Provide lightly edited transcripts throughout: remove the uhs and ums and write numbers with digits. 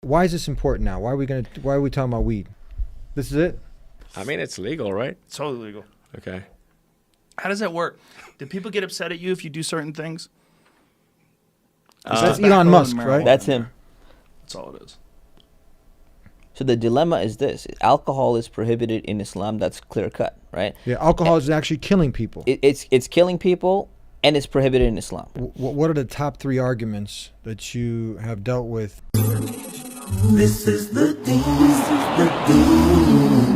Why is this important now? Why are we talking about weed? This is it? I mean, it's legal, right? It's totally legal. Okay. How does that work? Do people get upset at you if you do certain things? That's Elon Musk, right? That's him. That's all it is. So the dilemma is this: alcohol is prohibited in Islam. That's clear cut, right? Yeah, alcohol is actually killing people. It's killing people, and it's prohibited in Islam. What are the top 3 arguments that you have dealt with? This is the Dean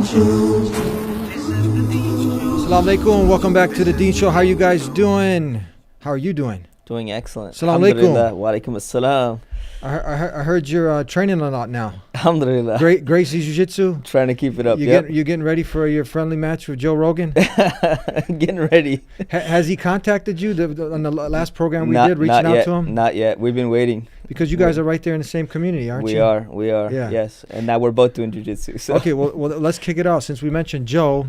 Show. Assalamu alaikum. Welcome back to the Dean Show. How you guys doing? How are you doing? Doing excellent. Assalamu alaikum. Alhamdulillah. Wa alaikum assalam. I heard you're training a lot now. Alhamdulillah. Gracie Jiu-Jitsu. Trying to keep it up. You're getting ready for your friendly match with Joe Rogan? Getting ready. Has he contacted you on the last program we did, reaching out to him? Not yet. We've been waiting. Because you guys are right there in the same community, aren't you? We are. Yeah. Yes. And now we're both doing jiu-jitsu. So. Okay, well, let's kick it off since we mentioned Joe,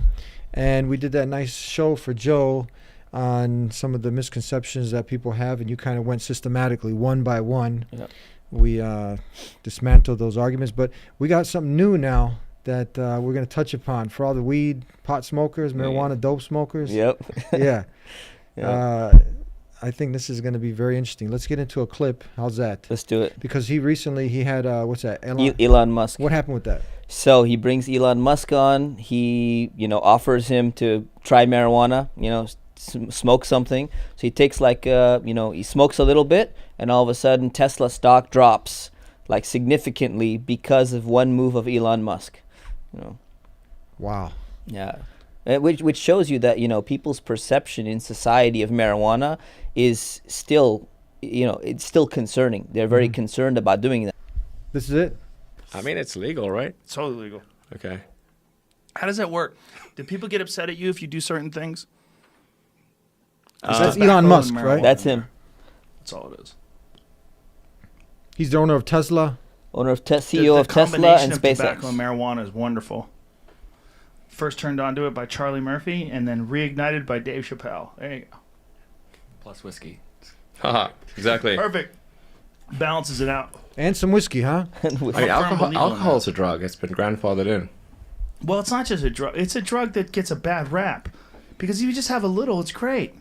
and we did that nice show for Joe on some of the misconceptions that people have, and you kind of went systematically, one by one. Yep. We dismantled those arguments, but we got something new now that we're going to touch upon for all the weed, pot smokers, marijuana, dope smokers. Yep. Yeah. Yep. I think this is going to be very interesting. Let's get into a clip. How's that? Let's do it. Because he had, what's that? Elon Musk. What happened with that? So he brings Elon Musk on. He, offers him to try marijuana, smoke something. So he takes he smokes a little bit, and all of a sudden Tesla stock drops like significantly because of one move of Elon Musk. Wow. Yeah. Which shows you that, people's perception in society of marijuana is still, it's still concerning. They're very concerned about doing that. This is it? I mean, it's legal, right? It's totally legal. Okay. How does that work? Do people get upset at you if you do certain things? That's Elon Musk, right? That's him. That's all it is. He's the owner of Tesla. CEO of Tesla and SpaceX. Tobacco and marijuana is wonderful. First turned onto it by Charlie Murphy, and then reignited by Dave Chappelle. There you go. Plus whiskey. Haha, exactly. Perfect. Balances it out. And some whiskey, huh? I mean, Firm believer alcohol in is a drug. It's been grandfathered in. Well, it's not just a drug. It's a drug that gets a bad rap. Because if you just have a little, it's great.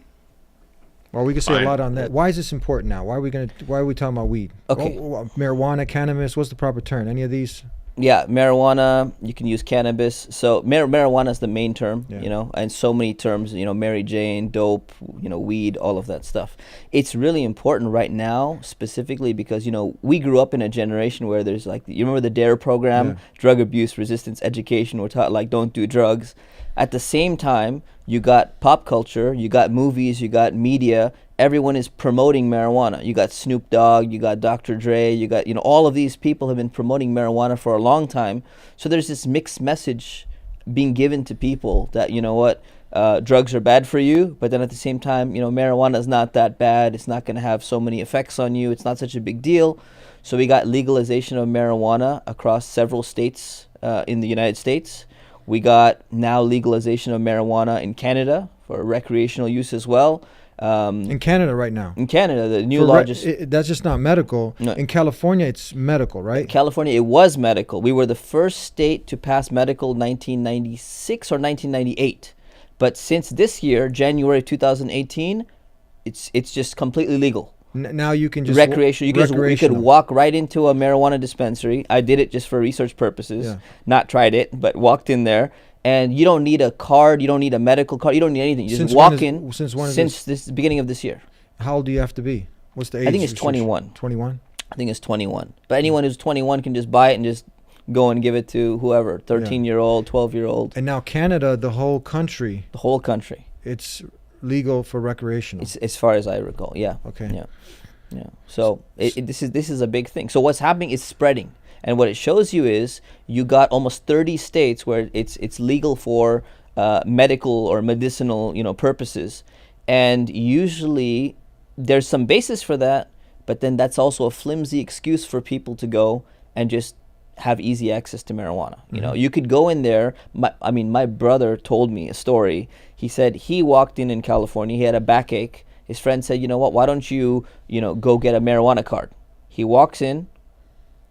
Well, we can say Fine. a lot on that. Why is this important now? Why are we talking about weed? Okay. Marijuana, cannabis, what's the proper term? Any of these? Yeah, marijuana, you can use cannabis. So marijuana is the main term, Yeah. and so many terms, Mary Jane, dope, weed, all of that stuff. It's really important right now, specifically because, we grew up in a generation where there's you remember the DARE program, Yeah. drug abuse, resistance education, we're taught don't do drugs. At the same time, you got pop culture, you got movies, you got media. Everyone is promoting marijuana. You got Snoop Dogg, you got Dr. Dre, you got, all of these people have been promoting marijuana for a long time. So there's this mixed message being given to people that, drugs are bad for you, but then at the same time, marijuana is not that bad. It's not going to have so many effects on you. It's not such a big deal. So we got legalization of marijuana across several states in the United States. We got now legalization of marijuana in Canada for recreational use as well. In Canada right now. In Canada, the new law just... that's just not medical. No. In California, it's medical, right? California, it was medical. We were the first state to pass medical 1996 or 1998. But since this year, January 2018, it's just completely legal. Now you can just... Recreational. You could walk right into a marijuana dispensary. I did it just for research purposes. Yeah. Not tried it, but walked in there. And you don't need a card. You don't need a medical card. You don't need anything. You just walk in. Since the beginning of this year. How old do you have to be? What's the age? I think it's 21. 21? I think it's 21. But anyone who's 21 can just buy it and just go and give it to whoever, 13-year-old, 12-year-old. And now Canada, the whole country. The whole country. It's legal for recreational. It's, as far as I recall, yeah. Okay. Yeah. So this is a big thing. So what's happening is spreading. And what it shows you is you got almost 30 states where it's legal for medical or medicinal purposes, and usually there's some basis for that, but then that's also a flimsy excuse for people to go and just have easy access to marijuana. You could go in there. My brother told me a story. He said he walked in California. He had a backache. His friend said, "You know what? Why don't you go get a marijuana card?" He walks in.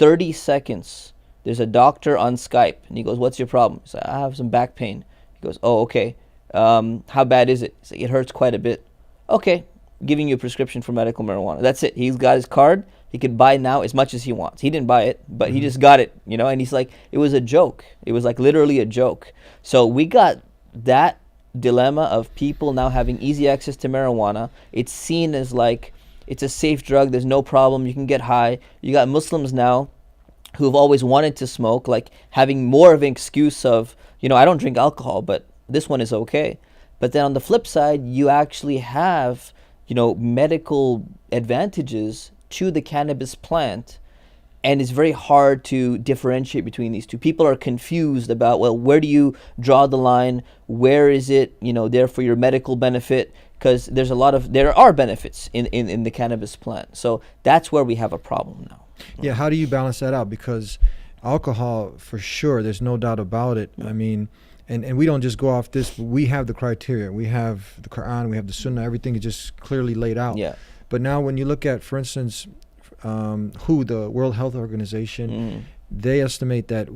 30 seconds. There's a doctor on Skype, and he goes, "What's your problem?" He's like, "I have some back pain." He goes, "Oh, okay. How bad is it?" He's like, "It hurts quite a bit." "Okay, giving you a prescription for medical marijuana." That's it. He's got his card. He could buy now as much as he wants. He didn't buy it, but he just got it, and he's like, it was a joke. It was like literally a joke. So we got that dilemma of people now having easy access to marijuana. It's seen as like, it's a safe drug. There's no problem. You can get high. You got Muslims now who've always wanted to smoke, like having more of an excuse of, I don't drink alcohol, but this one is okay. But then on the flip side, you actually have, medical advantages to the cannabis plant, and it's very hard to differentiate between these two. People are confused about, well, where do you draw the line? Where is it, there for your medical benefit? Because there are benefits in the cannabis plant. So that's where we have a problem now. Yeah, how do you balance that out? Because alcohol, for sure, there's no doubt about it. I mean, and we don't just go off this, but we have the criteria. We have the Qur'an, we have the Sunnah, everything is just clearly laid out. Yeah. But now when you look at, for instance, the World Health Organization, they estimate that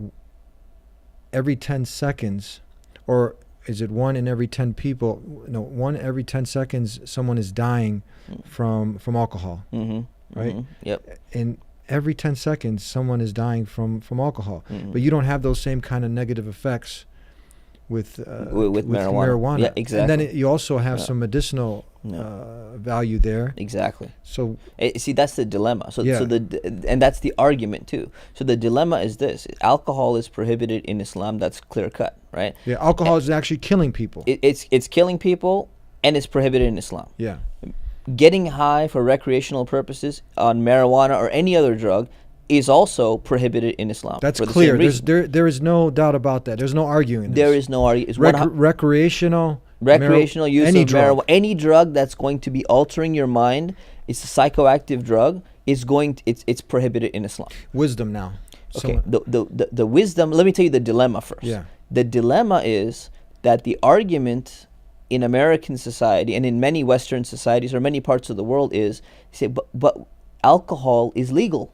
every 10 seconds, or is it 1 in every 10 people? No, 1 every 10 seconds, someone is dying from alcohol, right? Yep. And every 10 seconds, someone is dying from alcohol. But you don't have those same kind of negative effects with marijuana. Yeah, exactly. And then you also have some medicinal value there. Exactly. So see, that's the dilemma. So Yeah. and that's the argument too. So the dilemma is this: alcohol is prohibited in Islam. That's clear cut, right? yeah, alcohol is actually killing people. It's killing people, and it's prohibited in Islam. Yeah. Getting high for recreational purposes on marijuana or any other drug is also prohibited in Islam. That's for the clear. same reason. There is no doubt about that. There's no arguing this. There is no argument. It's recreational use any of drug. marijuana, any drug that's going to be altering your mind, it's a psychoactive drug, it's prohibited in Islam. Wisdom now. Okay, the wisdom, let me tell you the dilemma first. Yeah. The dilemma is that the argument in American society and in many Western societies or many parts of the world is, say, but alcohol is legal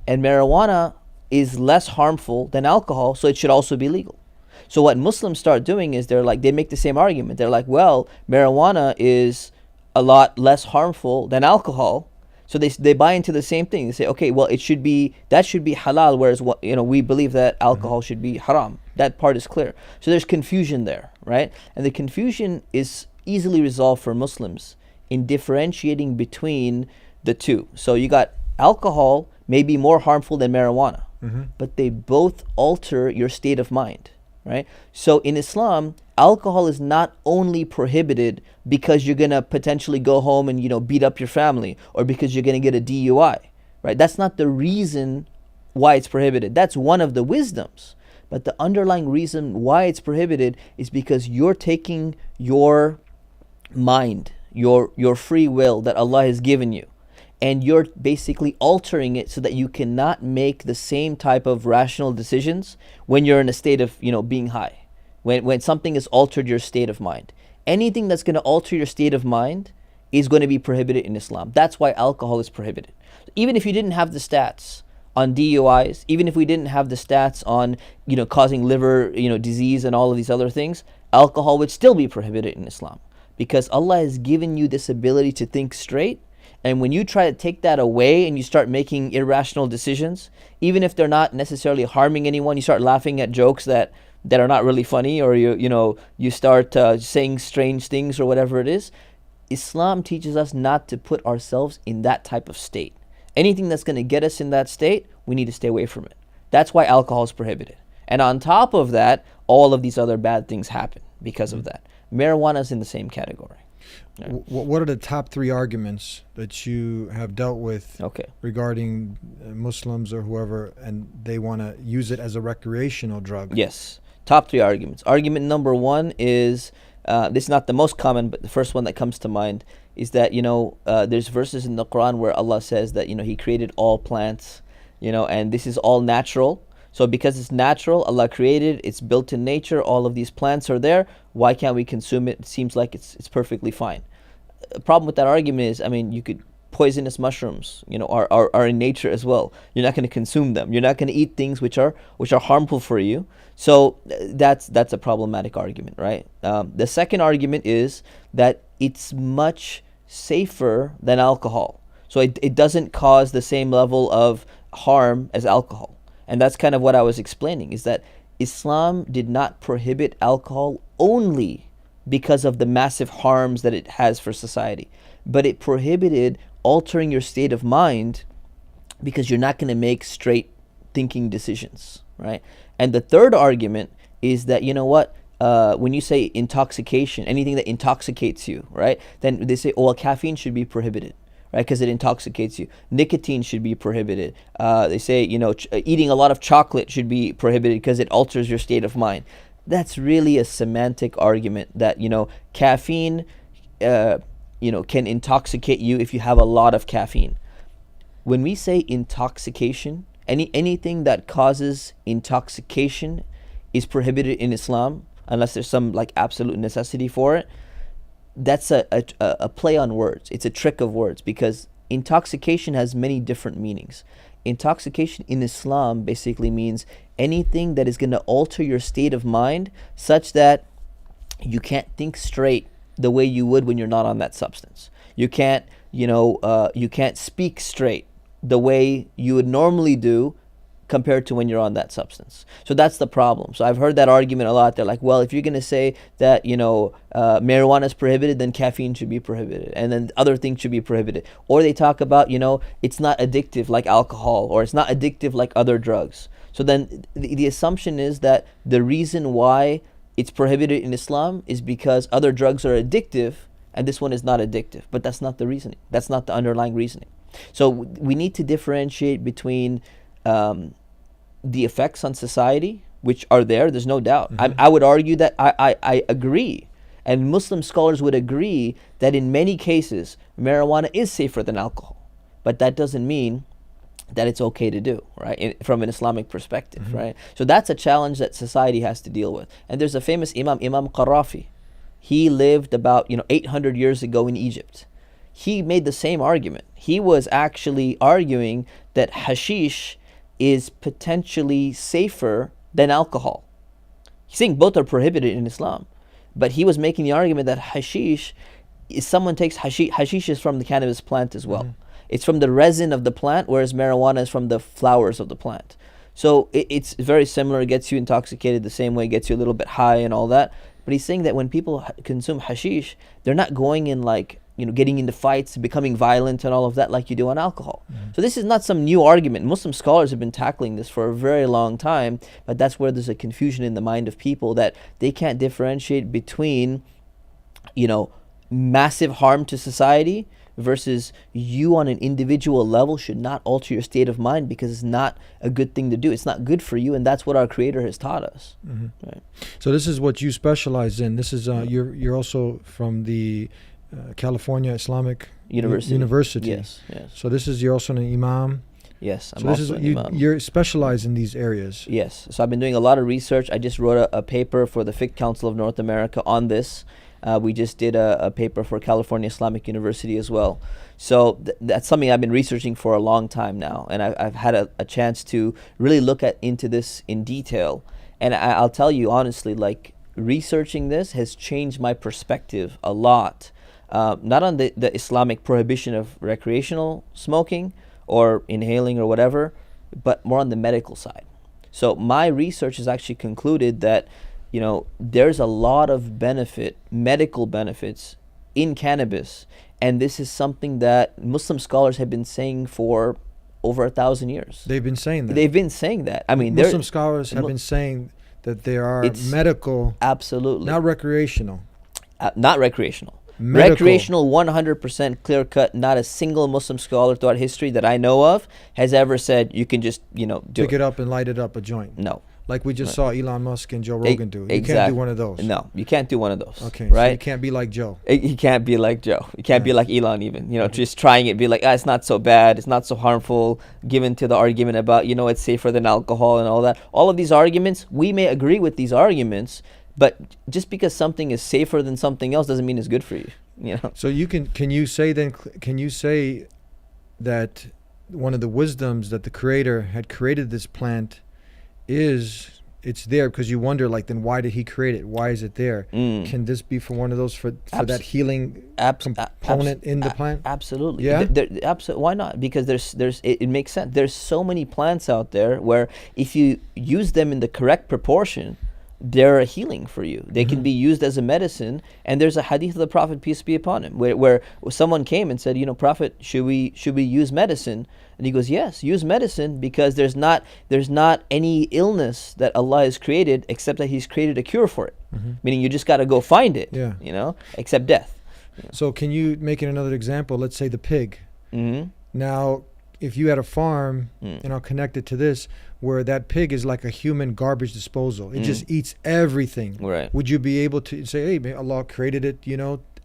and marijuana is less harmful than alcohol, so it should also be legal. So what Muslims start doing is they make the same argument. They're like, well, marijuana is a lot less harmful than alcohol, so they buy into the same thing. They say, okay, well, that should be halal, whereas we believe that alcohol should be haram. That part is clear. So there's confusion there, right? And the confusion is easily resolved for Muslims in differentiating between the two. So you got alcohol may be more harmful than marijuana, but they both alter your state of mind, right? So in Islam, alcohol is not only prohibited because you're gonna potentially go home and beat up your family, or because you're gonna get a DUI, right? That's not the reason why it's prohibited. That's one of the wisdoms, but the underlying reason why it's prohibited is because you're taking your mind, your free will that Allah has given you, and you're basically altering it so that you cannot make the same type of rational decisions when you're in a state of being high. When something has altered your state of mind, anything that's going to alter your state of mind is going to be prohibited in Islam. That's why alcohol is prohibited. Even if you didn't have the stats on DUIs, even if we didn't have the stats on causing liver disease and all of these other things, alcohol would still be prohibited in Islam, because Allah has given you this ability to think straight. And when you try to take that away and you start making irrational decisions, even if they're not necessarily harming anyone, you start laughing at jokes that are not really funny, or you start saying strange things or whatever it is. Islam teaches us not to put ourselves in that type of state. Anything that's going to get us in that state, we need to stay away from it. That's why alcohol is prohibited. And on top of that, all of these other bad things happen because of that. Marijuana is in the same category. Right. What are the top 3 arguments that you have dealt with regarding Muslims or whoever, and they want to use it as a recreational drug? Yes. Top 3 arguments. Argument number 1 is, this is not the most common, but the first one that comes to mind is that, there's verses in the Qur'an where Allah says that, He created all plants, and this is all natural. So because it's natural, Allah created, it's built in nature, all of these plants are there, why can't we consume it? It seems like it's perfectly fine. The problem with that argument is, you could poisonous mushrooms, are in nature as well. You're not going to consume them. You're not going to eat things which are harmful for you. So that's a problematic argument, right? The second argument is that it's much safer than alcohol. So it doesn't cause the same level of harm as alcohol. And that's kind of what I was explaining, is that Islam did not prohibit alcohol only because of the massive harms that it has for society, but it prohibited altering your state of mind because you're not going to make straight thinking decisions, right? And the third argument is that, when you say intoxication, anything that intoxicates you, right, then they say, oh, well, caffeine should be prohibited, right, because it intoxicates you. Nicotine should be prohibited. They say, eating a lot of chocolate should be prohibited because it alters your state of mind. That's really a semantic argument that, caffeine, can intoxicate you if you have a lot of caffeine. When we say intoxication, anything that causes intoxication is prohibited in Islam, unless there's some like absolute necessity for it. That's a play on words. It's a trick of words, because intoxication has many different meanings. Intoxication in Islam basically means anything that is going to alter your state of mind such that you can't think straight the way you would when you're not on that substance. You can't, you can't speak straight the way you would normally do compared to when you're on that substance. So that's the problem. So I've heard that argument a lot. They're like, well, if you're going to say that, marijuana is prohibited, then caffeine should be prohibited, and then other things should be prohibited. Or they talk about, it's not addictive like alcohol, or it's not addictive like other drugs. So then the assumption is that the reason why it's prohibited in Islam is because other drugs are addictive and this one is not addictive. But that's not the reasoning. That's not the underlying reasoning. So we need to differentiate between the effects on society, which are there, there's no doubt. I would argue that I agree, and Muslim scholars would agree that in many cases marijuana is safer than alcohol, but that doesn't mean that it's okay to do, right, from an Islamic perspective, right? So that's a challenge that society has to deal with. And there's a famous Imam Qarafi. He lived about 800 years ago in Egypt. He made the same argument. He was actually arguing that hashish is potentially safer than alcohol. He's saying both are prohibited in Islam, but he was making the argument that hashish, if someone takes hashish is from the cannabis plant as well. It's from the resin of the plant, whereas marijuana is from the flowers of the plant. So it's very similar. It gets you intoxicated the same way, it gets you a little bit high and all that. But he's saying that when people consume hashish, they're not going in like, getting into fights, becoming violent and all of that like you do on alcohol. So this is not some new argument. Muslim scholars have been tackling this for a very long time, but that's where there's a confusion in the mind of people that they can't differentiate between, massive harm to society versus you on an individual level should not alter your state of mind because it's not a good thing to do. It's not good for you, and that's what our Creator has taught us. Right? So this is what you specialize in. This is you're also from the California Islamic University. Yes. So you're also an imam. Yes, I'm so this also is an imam. You're specialized in these areas. Yes. So I've been doing a lot of research. I just wrote a paper for the Fiqh Council of North America on this. We just did a paper for California Islamic University as well. So that's something I've been researching for a long time now, and I've had a chance to really look into this in detail. And I'll tell you honestly, like, researching this has changed my perspective a lot. Not on the Islamic prohibition of recreational smoking or inhaling or whatever, but more on the medical side. So my research has actually concluded that there's a lot of medical benefits in cannabis, and this is something that Muslim scholars have been saying for over 1,000 years. They've been saying that. I mean, Muslim scholars have been saying that there are medical, absolutely, not recreational. Not recreational. Medical. Recreational, 100% clear cut. Not a single Muslim scholar throughout history that I know of has ever said you can just pick it up and light it up a joint. No. Like we just saw Elon Musk and Joe Rogan do. You can't do one of those. No, you can't do one of those. Okay, right? So you can't be like Joe. You can't be like Joe. You can't be like Elon even. Just trying it, be like, it's not so bad. It's not so harmful. Given to the argument about, it's safer than alcohol and all that. All of these arguments, we may agree with these arguments, but just because something is safer than something else doesn't mean it's good for you. So can you say that one of the wisdoms that the creator had created this plant is it's there because you wonder, like, then why did he create it? Why is it there? Can this be for one of those for that healing component in the plant? Absolutely. Yeah. Why not? Because it makes sense. There's so many plants out there where if you use them in the correct proportion, they're a healing for you. They can be used as a medicine. And there's a hadith of the Prophet, peace be upon him, where someone came and said, Prophet, should we use medicine? And he goes, yes, use medicine, because there's not any illness that Allah has created except that He's created a cure for it. Meaning you just got to go find it. Yeah. Except death. So can you make it another example? Let's say the pig. Now, if you had a farm, and I'll connect it to this, where that pig is like a human garbage disposal. It just eats everything. Right. Would you be able to say, hey, Allah created it,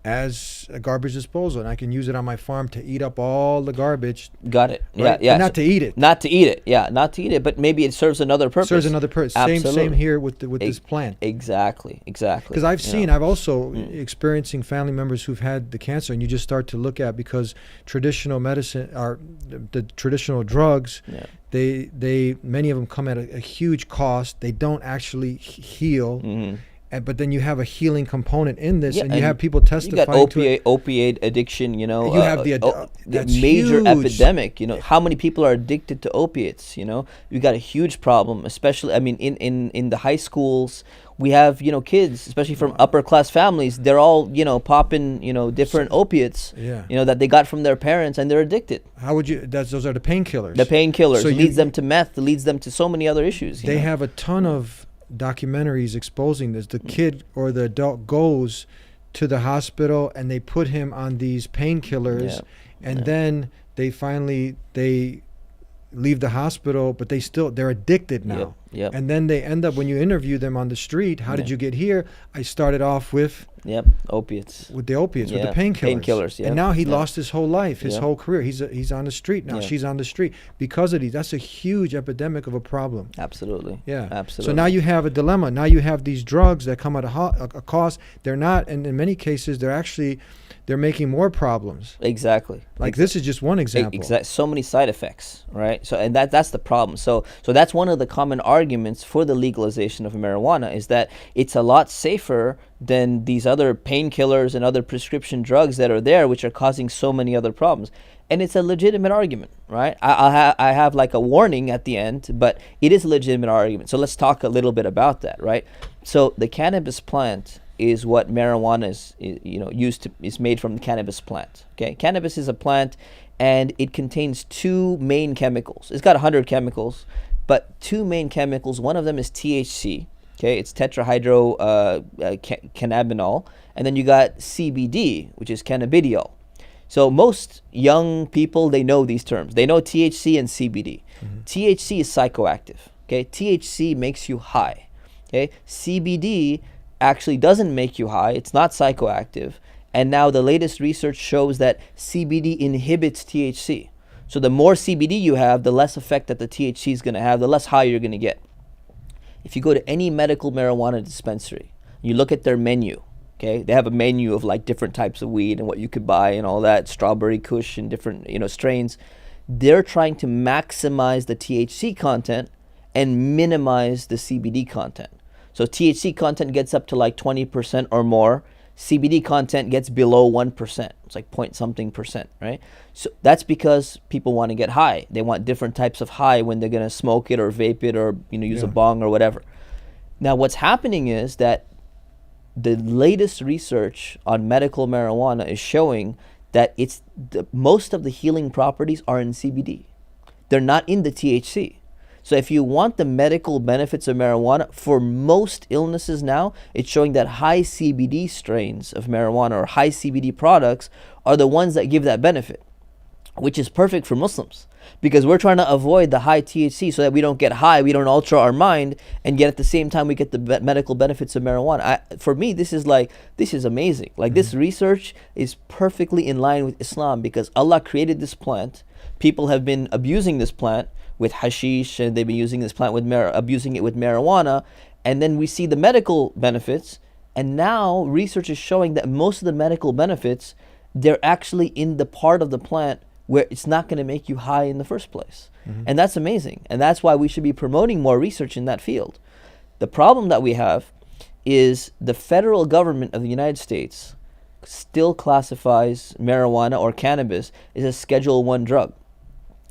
as a garbage disposal, and I can use it on my farm to eat up all the garbage? Got it. Right? Yeah. But not to eat it. Not to eat it. Yeah, not to eat it, but maybe it serves another purpose. Serves another purpose. Same here with this plant. Exactly. Because I've also experiencing family members who've had the cancer, and you just start to look at, because traditional medicine or the traditional drugs, they many of them come at a huge cost. They don't actually heal. But then you have a healing component in this, and you have people testifying to it. Opiate addiction, You have the major huge epidemic. How many people are addicted to opiates? You got a huge problem, especially. I mean, in the high schools, we have kids, especially from upper class families. They're all popping different opiates. That they got from their parents, and they're addicted. How would you? Those are the painkillers. The painkillers So leads them to meth. Leads them to so many other issues. They have a ton of documentaries exposing this. The kid or the adult goes to the hospital and they put him on these painkillers, and then they leave the hospital, but they're addicted now. And then they end up, when you interview them on the street, how did you get here? I started off with opiates. With the opiates, with the painkillers. And now he lost his whole life, his whole career. He's on the street now. She's on the street because of these. That's a huge epidemic of a problem. Absolutely. Yeah. Absolutely. So now you have a dilemma. Now you have these drugs that come at a cost. They're not, and in many cases, they're making more problems. Exactly. This is just one example. So many side effects, right? So, and that's the problem. So that's one of the common arguments for the legalization of marijuana, is that it's a lot safer than these other painkillers and other prescription drugs that are there, which are causing so many other problems. And it's a legitimate argument, right? I have like a warning at the end, but it is a legitimate argument. So let's talk a little bit about that, right? So the cannabis plant is what marijuana is made from the cannabis plant. Okay, cannabis is a plant, and it contains two main chemicals. It's got 100 chemicals, but two main chemicals. One of them is THC. Okay, it's tetrahydrocannabinol, and then you got CBD, which is cannabidiol. So most young people, they know these terms. They know THC and CBD. THC is psychoactive. Okay, THC makes you high. Okay, CBD actually doesn't make you high. It's not psychoactive. And now the latest research shows that CBD inhibits THC. So the more CBD you have, the less effect that the THC is going to have, the less high you're going to get. If you go to any medical marijuana dispensary, you look at their menu, okay? They have a menu of like different types of weed and what you could buy and all that, strawberry kush and different, strains. They're trying to maximize the THC content and minimize the CBD content. So THC content gets up to like 20% or more. CBD content gets below 1%. It's like point something percent, right? So that's because people want to get high. They want different types of high when they're going to smoke it or vape it or use a bong or whatever. Now what's happening is that the latest research on medical marijuana is showing that most of the healing properties are in CBD. They're not in the THC. So if you want the medical benefits of marijuana, for most illnesses now, it's showing that high CBD strains of marijuana or high CBD products are the ones that give that benefit, which is perfect for Muslims, because we're trying to avoid the high THC so that we don't get high, we don't alter our mind, and yet at the same time we get the medical benefits of marijuana. For me, this is amazing. This research is perfectly in line with Islam, because Allah created this plant. People have been abusing this plant with hashish, and they've been using this plant abusing it with marijuana, and then we see the medical benefits, and now research is showing that most of the medical benefits, they're actually in the part of the plant where it's not going to make you high in the first place. And that's amazing. And that's why we should be promoting more research in that field. The problem that we have is the federal government of the United States still classifies marijuana or cannabis as a Schedule 1 drug,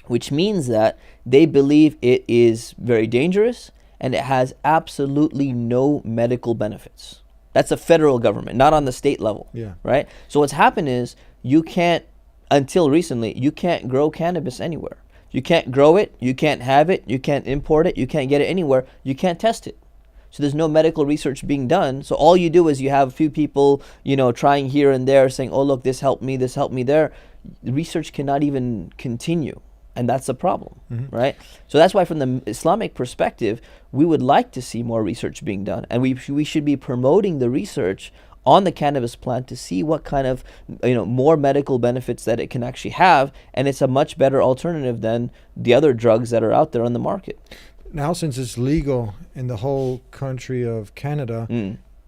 which means that they believe it is very dangerous and it has absolutely no medical benefits. That's the federal government, not on the state level. Yeah. Right? So what's happened is you can't, until recently, you can't grow cannabis anywhere. You can't grow it, you can't have it, you can't import it, you can't get it anywhere, you can't test it. So there's no medical research being done. So all you do is you have a few people, trying here and there, saying, oh, look, this helped me there. The research cannot even continue. And that's the problem, right? So that's why from the Islamic perspective, we would like to see more research being done. And we should be promoting the research on the cannabis plant to see what kind of, more medical benefits that it can actually have. And it's a much better alternative than the other drugs that are out there on the market. Now, since it's legal in the whole country of Canada,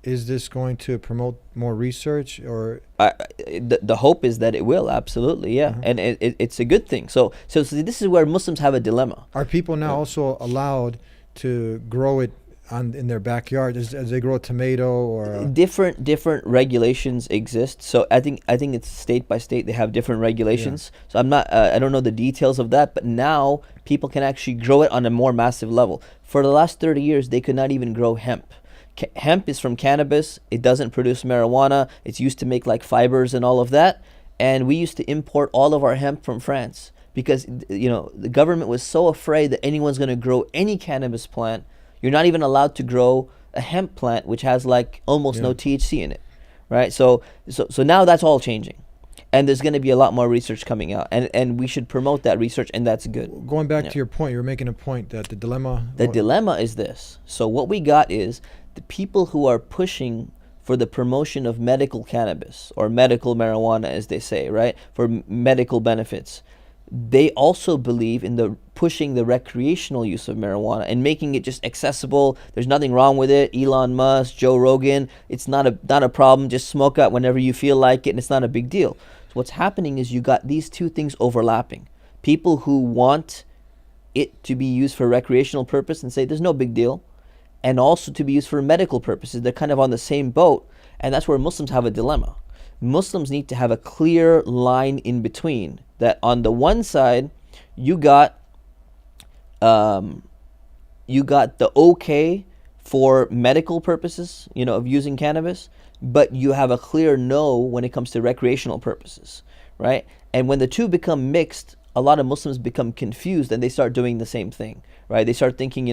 is this going to promote more research, or? The hope is that it will, absolutely, yeah. And it's a good thing. So this is where Muslims have a dilemma. Are people now also allowed to grow it in their backyard as they grow a tomato or? Different regulations exist. So I think it's state by state. They have different regulations. So I don't know the details of that, but now people can actually grow it on a more massive level. For the last 30 years, they could not even grow hemp. Hemp is from cannabis. It doesn't produce marijuana. It's used to make like fibers and all of that. And we used to import all of our hemp from France because the government was so afraid that anyone's going to grow any cannabis plant. You're not even allowed to grow a hemp plant which has like almost no THC in it, right? So now that's all changing, and there's going to be a lot more research coming out, and we should promote that research, and that's good. Going back to your point, you were making a point that the dilemma. The dilemma is this. So what we got is the people who are pushing for the promotion of medical cannabis or medical marijuana, as they say, right, for medical benefits. They also believe in the pushing the recreational use of marijuana and making it just accessible. There's nothing wrong with it. Elon Musk, Joe Rogan, it's not a problem. Just smoke out whenever you feel like it, and it's not a big deal. So what's happening is you got these two things overlapping. People who want it to be used for recreational purpose and say there's no big deal, and also to be used for medical purposes. They're kind of on the same boat, and that's where Muslims have a dilemma. Muslims need to have a clear line in between. That on the one side, you got the okay for medical purposes, of using cannabis, but you have a clear no when it comes to recreational purposes, right? And when the two become mixed, a lot of Muslims become confused and they start doing the same thing, right? They start thinking,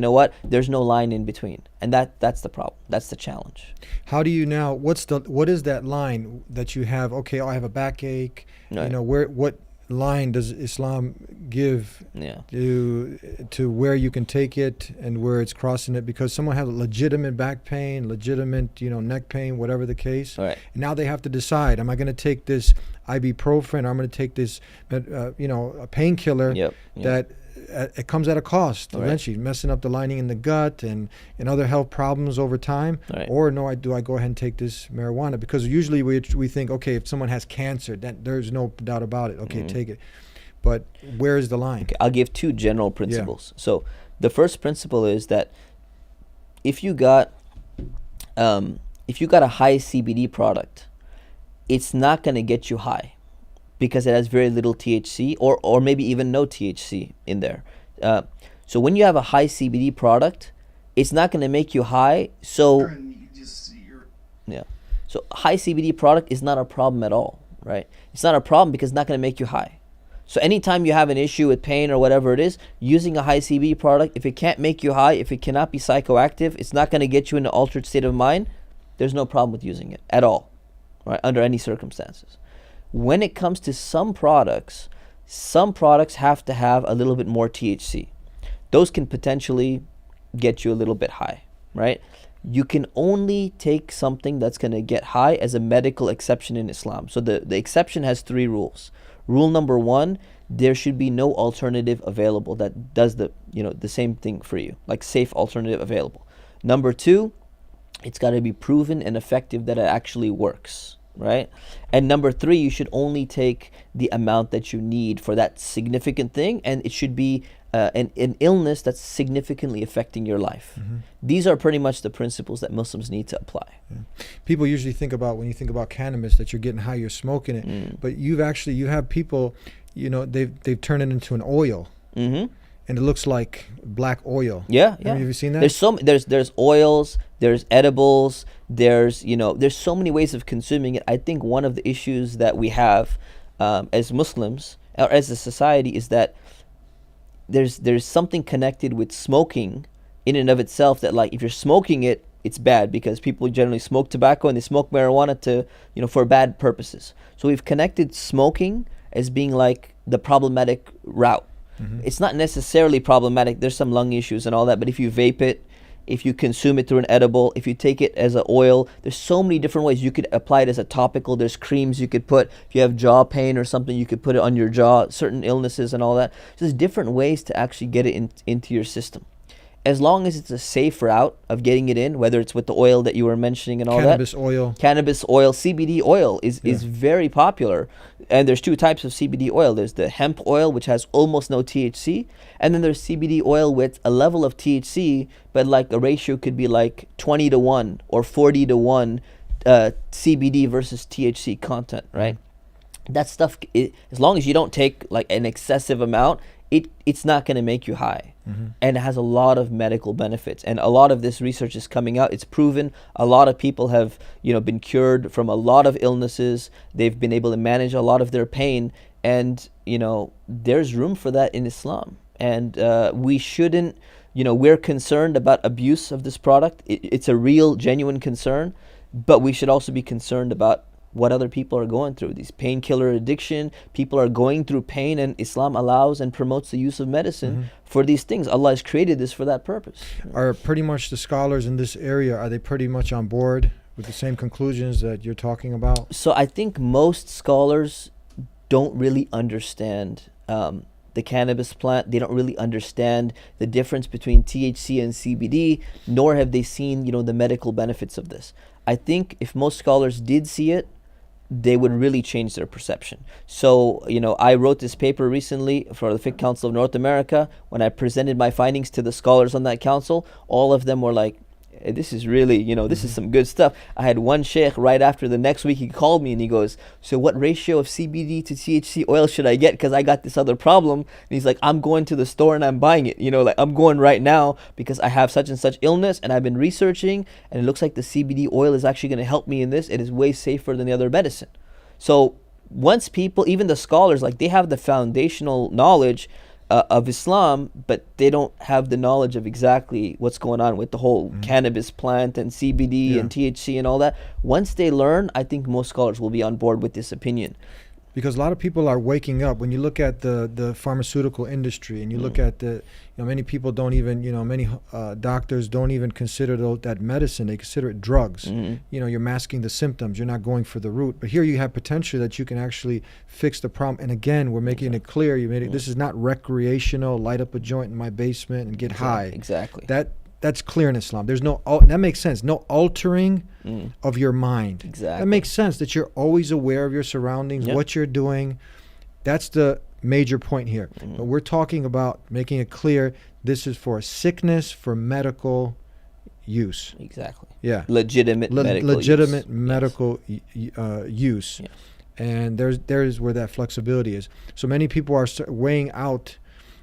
there's no line in between, and that's the problem. That's the challenge. How do you now? What is that line that you have? Okay, I have a backache. Right. What line does Islam give to where you can take it and where it's crossing it? Because someone has legitimate back pain, legitimate neck pain, whatever the case. Right. And now they have to decide: am I going to take this ibuprofen, or I'm going to take this, a painkiller that it comes at a cost eventually, messing up the lining in the gut and other health problems over time. Right. Or do I go ahead and take this marijuana? Because usually we think, okay, if someone has cancer, that there's no doubt about it. Okay, take it. But where is the line? Okay, I'll give two general principles. So the first principle is that if you got a high CBD product, it's not going to get you high, because it has very little THC or maybe even no THC in there. So when you have a high CBD product, it's not going to make you high. So high CBD product is not a problem at all, right? It's not a problem because it's not going to make you high. So anytime you have an issue with pain or whatever it is, using a high CBD product, if it can't make you high, if it cannot be psychoactive, it's not going to get you in an altered state of mind, there's no problem with using it at all, right? Under any circumstances. When it comes to some products have to have a little bit more THC. Those can potentially get you a little bit high, right? You can only take something that's going to get high as a medical exception in Islam. So the exception has 3 rules. Rule number 1, there should be no alternative available that does the same thing for you, like safe alternative available. Number 2, it's got to be proven and effective that it actually works. right? And number three, you should only take the amount that you need for that significant thing, and it should be an illness that's significantly affecting your life. These are pretty much the principles that Muslims need to apply. People usually think about, when you think about cannabis, that you're getting high, you're smoking it, but you have people, they've turned it into an oil, and it looks like black oil. Yeah. Have you seen that? There's oils, there's edibles, there's so many ways of consuming it. I think one of the issues that we have as Muslims or as a society is that there's something connected with smoking in and of itself, that like if you're smoking it, it's bad, because people generally smoke tobacco and they smoke marijuana to for bad purposes. So we've connected smoking as being like the problematic route. It's not necessarily problematic. There's some lung issues and all that, but if you vape it, if you consume it through an edible, if you take it as an oil, there's so many different ways. You could apply it as a topical. There's creams you could put. If you have jaw pain or something, you could put it on your jaw, certain illnesses and all that. So there's different ways to actually get it into your system. As long as it's a safe route of getting it in, whether it's with the oil that you were mentioning and all Cannabis oil. Cannabis oil, CBD oil is very popular. And there's two types of CBD oil. There's the hemp oil, which has almost no THC. And then there's CBD oil with a level of THC, but like a ratio could be like 20-1 or 40-1 CBD versus THC content, right? That stuff, as long as you don't take like an excessive amount, it's not going to make you high. And it has a lot of medical benefits, and a lot of this research is coming out. It's proven a lot of people have been cured from a lot of illnesses. They've been able to manage a lot of their pain, and there's room for that in Islam. And we shouldn't, we're concerned about abuse of this product. It's a real, genuine concern, but we should also be concerned about what other people are going through. These painkiller addiction, people are going through pain, and Islam allows and promotes the use of medicine for these things. Allah has created this for that purpose. Are pretty much the scholars in this area, are they pretty much on board with the same conclusions that you're talking about? So I think most scholars don't really understand the cannabis plant. They don't really understand the difference between THC and CBD, nor have they seen the medical benefits of this. I think if most scholars did see it, they would really change their perception. So, I wrote this paper recently for the Fiqh Council of North America. When I presented my findings to the scholars on that council, all of them were like, this is really, this is some good stuff. I had one sheikh right after the next week, he called me and he goes, so what ratio of CBD to THC oil should I get? Because I got this other problem. And he's like, I'm going to the store and I'm buying it. I'm going right now because I have such and such illness and I've been researching and it looks like the CBD oil is actually going to help me in this. It is way safer than the other medicine. So once people, even the scholars, like they have the foundational knowledge of Islam, but they don't have the knowledge of exactly what's going on with the whole cannabis plant and CBD and THC and all that. Once they learn, I think most scholars will be on board with this opinion. Because a lot of people are waking up. When you look at the pharmaceutical industry and you look at many people don't even, many doctors don't even consider that medicine. They consider it drugs. You're masking the symptoms. You're not going for the root. But here you have potential that you can actually fix the problem. And again, we're making it clear. This is not recreational, light up a joint in my basement and get high. Exactly. That's clear in Islam. There's that makes sense. No altering of your mind. Exactly. That makes sense, that you're always aware of your surroundings, what you're doing. That's the major point here. But we're talking about making it clear this is for sickness, for medical use. Exactly. Yeah. Legitimate medical use. Yeah. And there's where that flexibility is. So many people are weighing out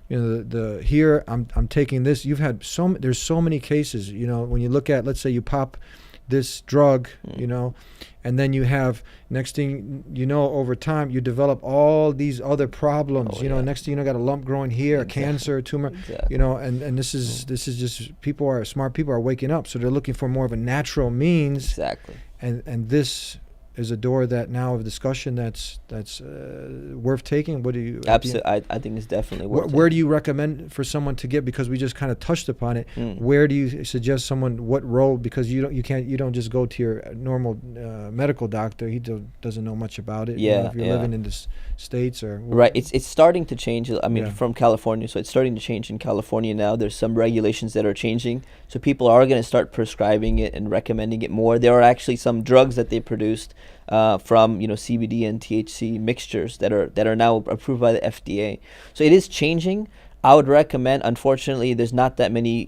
here I'm taking this. There's so many cases, when you look at, let's say you pop this drug, and then you have, next thing over time you develop all these other problems. Next thing got a lump growing here, a cancer, a tumor. And this is just smart people are waking up, so they're looking for more of a natural means. Exactly. And this is a door that now of discussion that's worth taking. What do you? Absolutely, I think it's definitely worth. Where do you recommend for someone to get? Because we just kind of touched upon it. Where do you suggest someone? What road? Because you don't just go to your normal medical doctor. He doesn't know much about it. Yeah, if you're living in the States or right. It's starting to change. I mean, from California, so it's starting to change in California now. There's some regulations that are changing, so people are going to start prescribing it and recommending it more. There are actually some drugs that they produced from CBD and THC mixtures that are now approved by the FDA. So it is changing. I would recommend, unfortunately, there's not that many,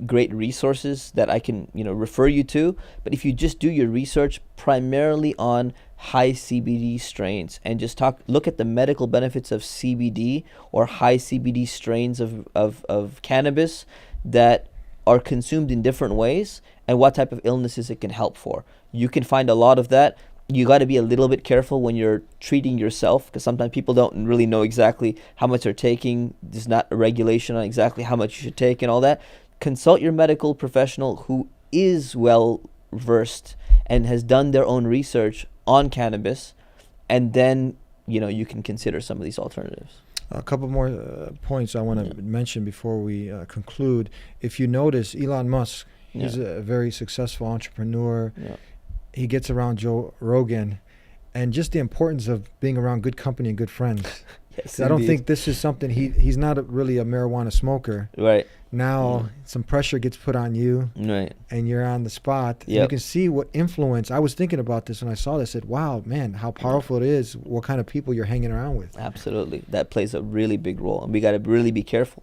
great resources that I can, refer you to. But if you just do your research primarily on high CBD strains and just look at the medical benefits of CBD or high CBD strains of cannabis that are consumed in different ways and what type of illnesses it can help for. You can find a lot of that. You got to be a little bit careful when you're treating yourself, because sometimes people don't really know exactly how much they're taking. There's not a regulation on exactly how much you should take and all that. Consult your medical professional who is well versed and has done their own research on cannabis, and then you can consider some of these alternatives. A couple more points I want to mention before we conclude. If you notice, Elon Musk, he's a very successful entrepreneur. Yeah. He gets around Joe Rogan, and just the importance of being around good company and good friends. Yes, I don't indeed. think this is something he's not really a marijuana smoker. Right. Now some pressure gets put on you, Right. and you're on the spot. Yep. You can see what influence. I was thinking about this when I saw this. I said, wow, man, how powerful it is, what kind of people you're hanging around with. Absolutely. That plays a really big role, and we got to really be careful.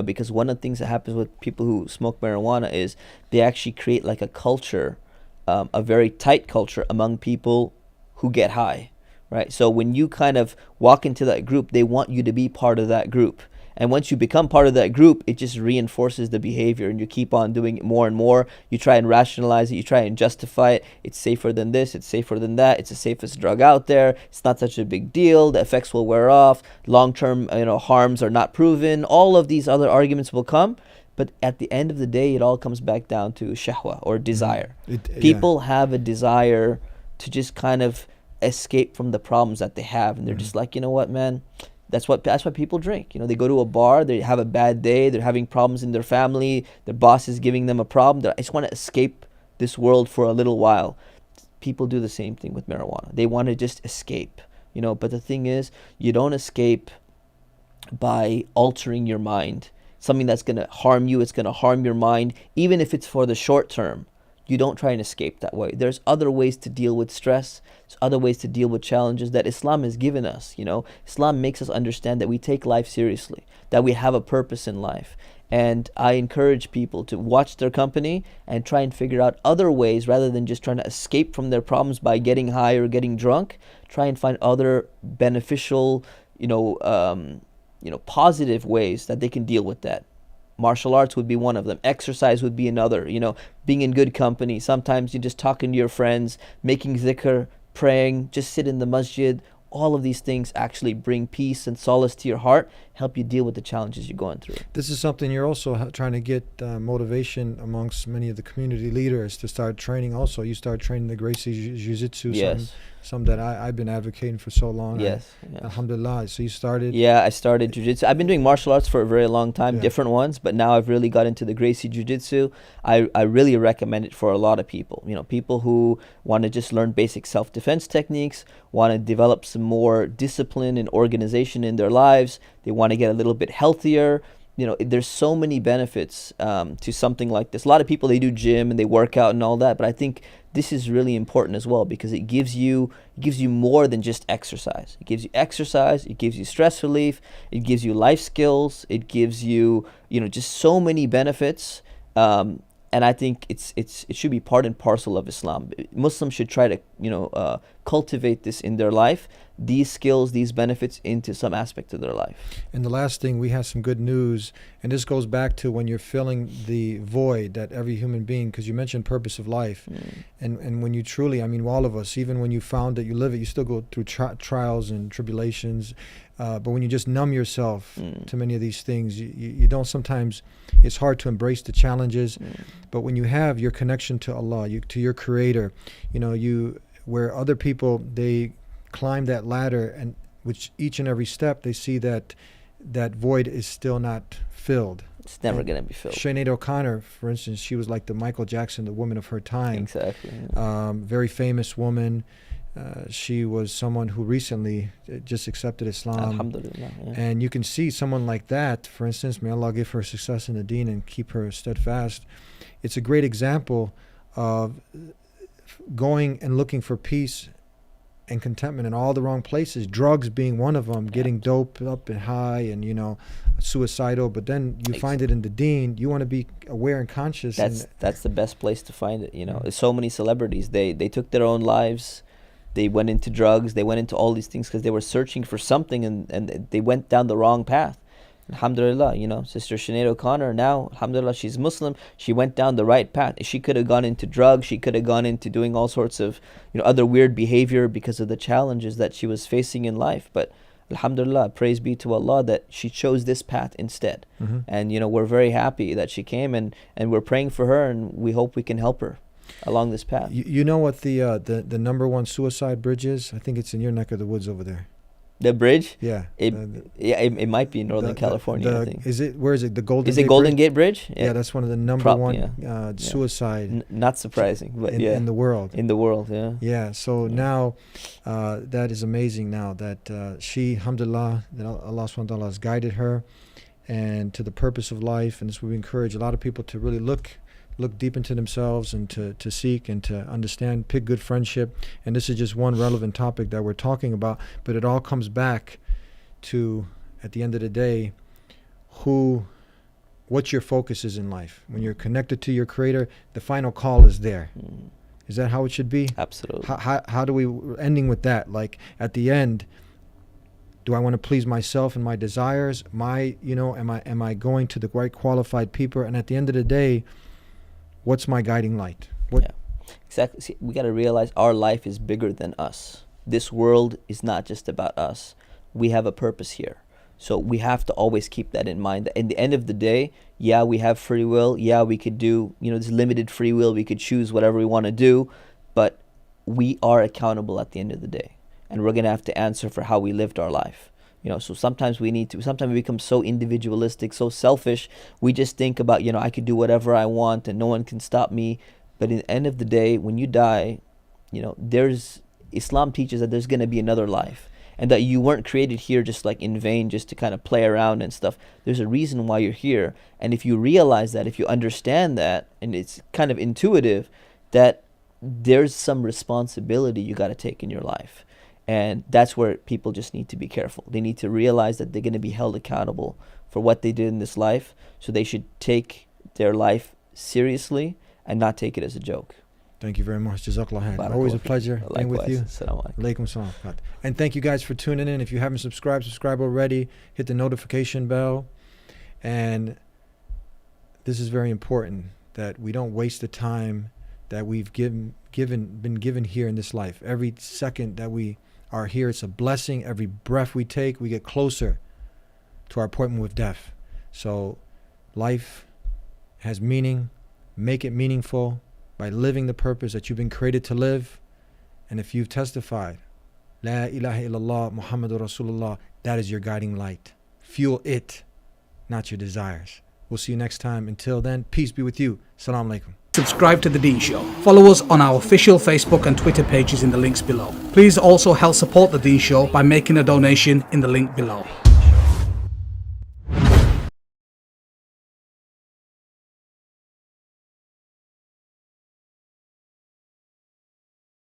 Because one of the things that happens with people who smoke marijuana is they actually create like a culture, a very tight culture among people who get high, right? So when you kind of walk into that group, they want you to be part of that group. And once you become part of that group, it just reinforces the behavior, and you keep on doing it more and more. You try and rationalize it. You try and justify it. It's safer than this. It's safer than that. It's the safest drug out there. It's not such a big deal. The effects will wear off. Long-term, harms are not proven. All of these other arguments will come. But at the end of the day, it all comes back down to shahwa, or desire. People have a desire to just kind of escape from the problems that they have. And they're just like, you know what, man? That's why people drink. They go to a bar, they have a bad day, they're having problems in their family, their boss is giving them a problem. I just want to escape this world for a little while. People do the same thing with marijuana. They want to just escape. But the thing is, you don't escape by altering your mind. Something that's going to harm you, it's going to harm your mind, even if it's for the short term. You don't try and escape that way. There's other ways to deal with stress. There's other ways to deal with challenges that Islam has given us. Islam makes us understand that we take life seriously, that we have a purpose in life. And I encourage people to watch their company and try and figure out other ways, rather than just trying to escape from their problems by getting high or getting drunk. Try and find other beneficial, positive ways that they can deal with that. Martial arts would be one of them. Exercise would be another. Being in good company. Sometimes you're just talking to your friends, making zikr, praying, just sit in the masjid. All of these things actually bring peace and solace to your heart, help you deal with the challenges you're going through. This is something you're also trying to get motivation amongst many of the community leaders to start training also. You start training the Gracie Jiu-Jitsu, Yes. something that I've been advocating for so long. Yes. Alhamdulillah. So you started. Yeah, I started jiu-jitsu. I've been doing martial arts for a very long time, Yeah. different ones, but now I've really got into the Gracie Jiu-Jitsu. I really recommend it for a lot of people. People who want to just learn basic self-defense techniques, want to develop some more discipline and organization in their lives. They want to get a little bit healthier. There's so many benefits to something like this. A lot of people, they do gym and they work out and all that, but I think this is really important as well, because it gives you more than just exercise. It gives you exercise, it gives you stress relief, it gives you life skills, it gives you just so many benefits. And I think it should be part and parcel of Islam. Muslims should try to cultivate this in their life, these skills, these benefits, into some aspect of their life. And the last thing, we have some good news, and this goes back to when you're filling the void that every human being, because you mentioned purpose of life, and when you truly, all of us, even when you found that you live it, you still go through trials and tribulations, but when you just numb yourself to many of these things, you don't, sometimes it's hard to embrace the challenges, but when you have your connection to Allah, to your Creator, where other people, they climb that ladder, and which each and every step they see that void is still not filled. It's never going to be filled. Sinead O'Connor, for instance, she was like the Michael Jackson, the woman of her time. Exactly. Very famous woman. She was someone who recently just accepted Islam. Alhamdulillah. Yeah. And you can see someone like that, for instance, may Allah give her success in the deen and keep her steadfast. It's a great example of going and looking for peace and contentment in all the wrong places, drugs being one of them, getting doped up and high and, suicidal. But then you find it in the deen. You want to be aware and conscious. That's the best place to find it. There's so many celebrities. They took their own lives. They went into drugs. They went into all these things because they were searching for something, and they went down the wrong path. Alhamdulillah, Sister Sinead O'Connor now, alhamdulillah, she's Muslim. She went down the right path. She could have gone into drugs. She could have gone into doing all sorts of, other weird behavior because of the challenges that she was facing in life. But alhamdulillah, praise be to Allah that she chose this path instead. Mm-hmm. And, we're very happy that she came, and we're praying for her, and we hope we can help her along this path. You know what the number one suicide bridge is? I think it's in your neck of the woods over there. The bridge? Yeah. It might be in Northern California, I think. Where is it? The Golden Gate Is it Golden Gate Bridge? Yeah, that's one of the number one suicide. Not surprising, but in the world. In the world, yeah. Yeah, so now that is amazing now that she, alhamdulillah, that Allah subhanahu wa ta'ala has guided her and to the purpose of life. And this we encourage a lot of people to really look deep into themselves and to seek and to understand, pick good friendship. And this is just one relevant topic that we're talking about, but it all comes back to, at the end of the day, what your focus is in life. When you're connected to your Creator, the final call is there. Is that how it should be? Absolutely. How do we, ending with that, like at the end, do I want to please myself and my desires? Am I going to the right qualified people? And at the end of the day, what's my guiding light? Yeah, exactly. See, we got to realize our life is bigger than us. This world is not just about us. We have a purpose here. So we have to always keep that in mind. At the end of the day, yeah, we have free will. Yeah, we could do, this limited free will. We could choose whatever we want to do. But we are accountable at the end of the day. And we're going to have to answer for how we lived our life. So sometimes we become so individualistic, so selfish. We just think about, I could do whatever I want and no one can stop me. But in the end of the day, when you die, Islam teaches that there's going to be another life and that you weren't created here just like in vain, just to kind of play around and stuff. There's a reason why you're here. And if you realize that, if you understand that, and it's kind of intuitive, that there's some responsibility you got to take in your life. And that's where people just need to be careful. They need to realize that they're going to be held accountable for what they did in this life. So they should take their life seriously and not take it as a joke. Thank you very much. Jazakallah khair. Always a pleasure being with you. Alaikum salam. And thank you guys for tuning in. If you haven't subscribed already. Hit the notification bell. And this is very important that we don't waste the time that we've been given here in this life. Every second that we are here, it's a blessing. Every breath we take, we get closer to our appointment with death. So life has meaning. Make it meaningful by living the purpose that you've been created to live. And if you've testified, La ilaha illallah Muhammadur Rasulullah, that is your guiding light. Fuel it, not your desires. We'll see you next time. Until then, peace be with you. Assalamu alaikum. Subscribe to The Deen Show. Follow us on our official Facebook and Twitter pages in the links below. Please also help support The Deen Show by making a donation in the link below.